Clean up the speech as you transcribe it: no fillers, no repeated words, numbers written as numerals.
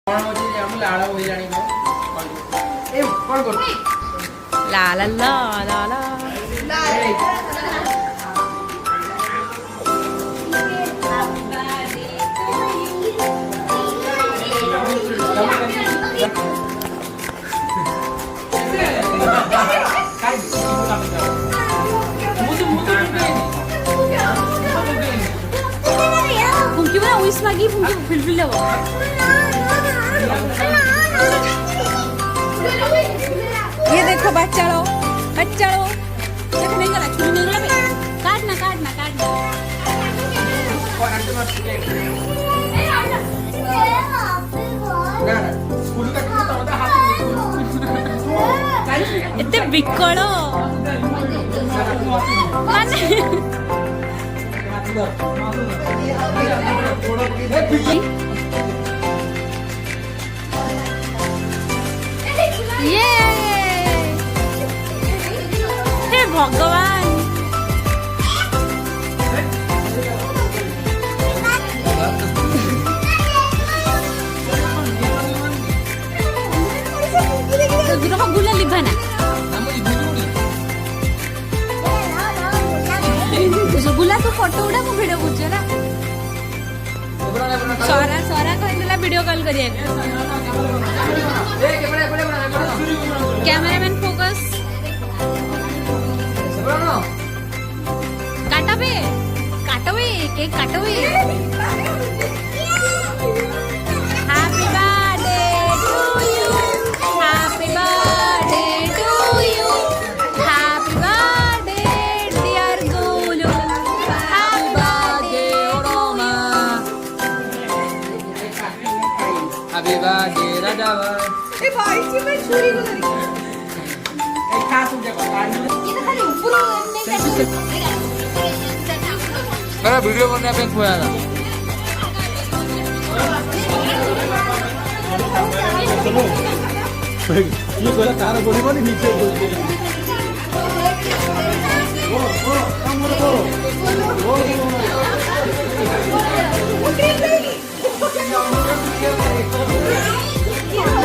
La la la la la. Fungki mana wis lagi fungki fil lah. ये देखो बच्चा लो देखो नहीं गला छुरी नहीं गला काटना इतने बिकड़ो माने ये हे भगवान तो गुला लिभाना गुला तो फोटो उड़ा को वीडियो बुझे ना सारा कहला वीडियो कॉल करिए कैमरामैन फोकस काटो केक काटो happy birthday to you happy birthday to you happy birthday dear Golu happy birthday Roma happy birthday राजावा ए भाई जी मैं छुरी को लगी एक खास हो जाएगा ये खाली ऊपर नहीं मेरा वीडियो करने पे खोया था ये बोला तारा बोली बोली नीचे ये